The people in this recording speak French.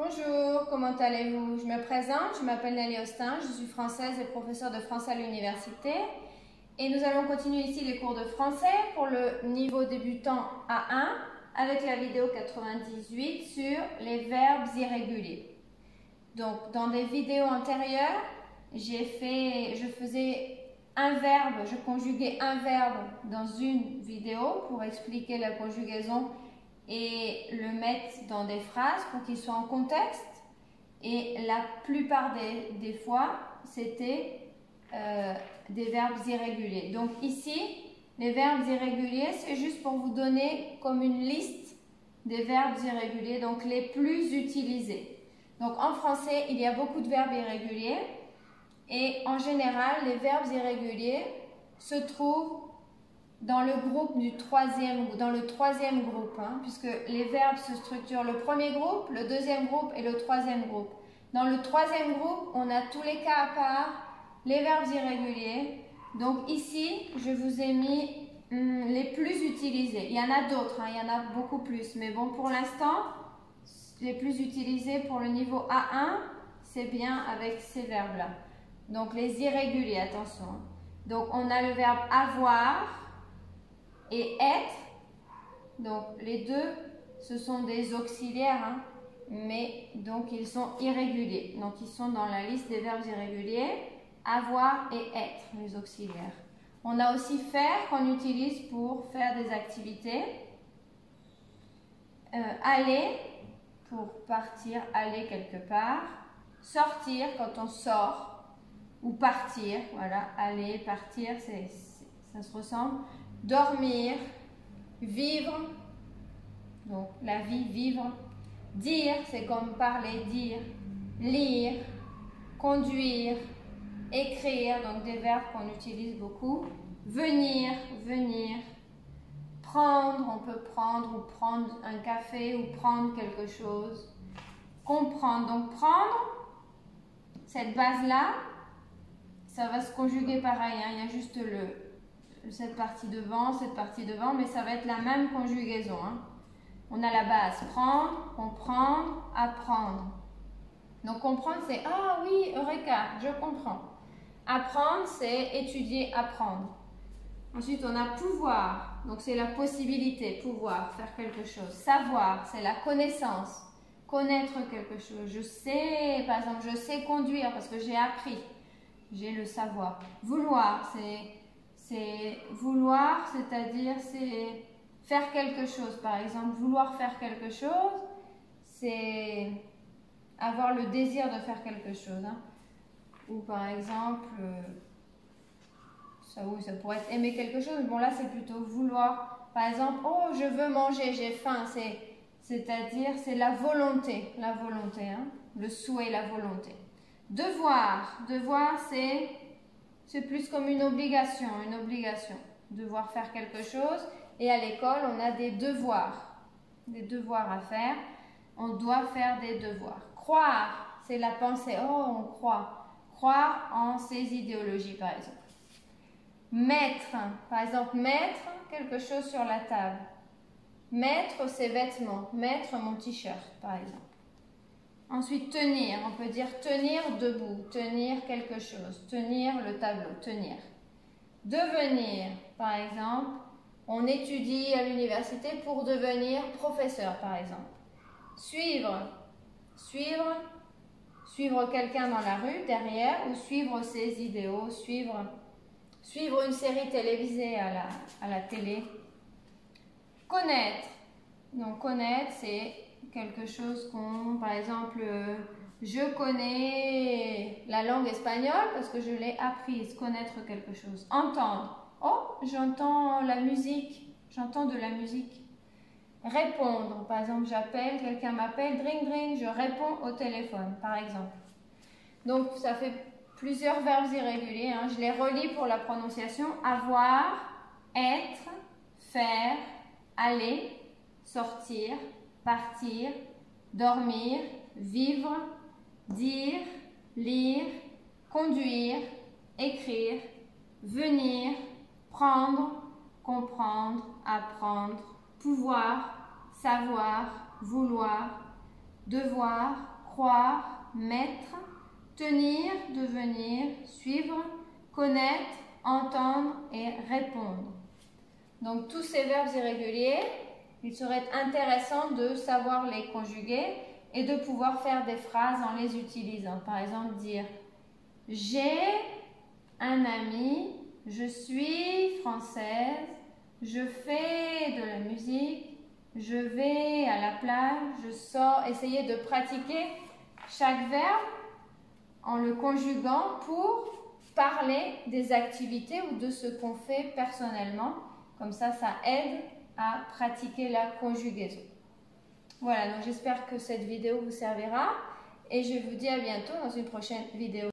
Bonjour, comment allez-vous? Je me présente, je m'appelle Nelly Austin, je suis française et professeure de français à l'université. Et nous allons continuer ici les cours de français pour le niveau débutant A1 avec la vidéo 98 sur les verbes irréguliers. Donc, dans des vidéos antérieures, je faisais un verbe, je conjuguais un verbe dans une vidéo pour expliquer la conjugaison et le mettre dans des phrases pour qu'il soit en contexte. Et la plupart des fois, c'était des verbes irréguliers. Donc ici, les verbes irréguliers, c'est juste pour vous donner comme une liste des verbes irréguliers, donc les plus utilisés. Donc en français, il y a beaucoup de verbes irréguliers et en général, les verbes irréguliers se trouvent dans le groupe dans le troisième groupe, puisque les verbes se structurent le premier groupe, le deuxième groupe et le troisième groupe. Dans le troisième groupe, on a tous les cas à part, les verbes irréguliers. Donc ici, je vous ai mis les plus utilisés. Il y en a d'autres, il y en a beaucoup plus. Mais bon, pour l'instant, les plus utilisés pour le niveau A1, c'est bien avec ces verbes-là. Donc les irréguliers, attention. Donc on a le verbe avoir et être. Donc les deux, ce sont des auxiliaires, mais donc ils sont irréguliers. Donc ils sont dans la liste des verbes irréguliers, avoir et être, les auxiliaires. On a aussi faire qu'on utilise pour faire des activités. Aller, pour partir, aller quelque part. Sortir, quand on sort. Ou partir, voilà, aller, partir, ça se ressemble. Dormir, vivre, donc la vie, vivre. Dire, c'est comme parler, dire. Lire, conduire, écrire, donc des verbes qu'on utilise beaucoup. Venir, venir. Prendre, on peut prendre ou prendre un café ou prendre quelque chose. Comprendre, donc prendre, cette base-là, ça va se conjuguer pareil, il y a juste cette partie devant, mais ça va être la même conjugaison. On a la base prendre, comprendre, apprendre. Donc comprendre, c'est ah oui, eureka, je comprends. Apprendre, c'est étudier, apprendre. Ensuite, on a pouvoir, donc c'est la possibilité, pouvoir, faire quelque chose. Savoir, c'est la connaissance, connaître quelque chose. Je sais, par exemple, je sais conduire parce que j'ai appris. J'ai le savoir. Vouloir, vouloir, c'est-à-dire c'est faire quelque chose. Par exemple, vouloir faire quelque chose, c'est avoir le désir de faire quelque chose. Ou par exemple, ça pourrait être aimer quelque chose. Bon là, c'est plutôt vouloir. Par exemple, oh, je veux manger, j'ai faim. C'est-à-dire, c'est la volonté, le souhait, la volonté. Devoir, c'est plus comme une obligation, devoir faire quelque chose. Et à l'école, on a des devoirs à faire. On doit faire des devoirs. Croire, c'est la pensée, oh, on croire en ses idéologies, par exemple. Mettre, par exemple, mettre quelque chose sur la table. Mettre ses vêtements, mettre mon t-shirt, par exemple. Ensuite, tenir, on peut dire tenir debout, tenir quelque chose, tenir le tableau, tenir. Devenir, par exemple, on étudie à l'université pour devenir professeur, par exemple. Suivre, suivre quelqu'un dans la rue, derrière, ou suivre ses idéaux, suivre une série télévisée à la télé. Connaître, donc connaître, c'est quelque chose par exemple, je connais la langue espagnole parce que je l'ai apprise, connaître quelque chose. Entendre, oh, j'entends la musique, j'entends de la musique. Répondre, par exemple, j'appelle, quelqu'un m'appelle, dring dring, je réponds au téléphone, par exemple. Donc, ça fait plusieurs verbes irréguliers, je les relis pour la prononciation. Avoir, être, faire, aller, sortir, partir, dormir, vivre, dire, lire, conduire, écrire, venir, prendre, comprendre, apprendre, pouvoir, savoir, vouloir, devoir, croire, mettre, tenir, devenir, suivre, connaître, entendre et répondre. Donc tous ces verbes irréguliers, il serait intéressant de savoir les conjuguer et de pouvoir faire des phrases en les utilisant. Par exemple, dire « J'ai un ami, je suis française, je fais de la musique, je vais à la plage, je sors. » Essayez de pratiquer chaque verbe en le conjuguant pour parler des activités ou de ce qu'on fait personnellement. Comme ça aide à pratiquer la conjugaison. Voilà, donc j'espère que cette vidéo vous servira et je vous dis à bientôt dans une prochaine vidéo.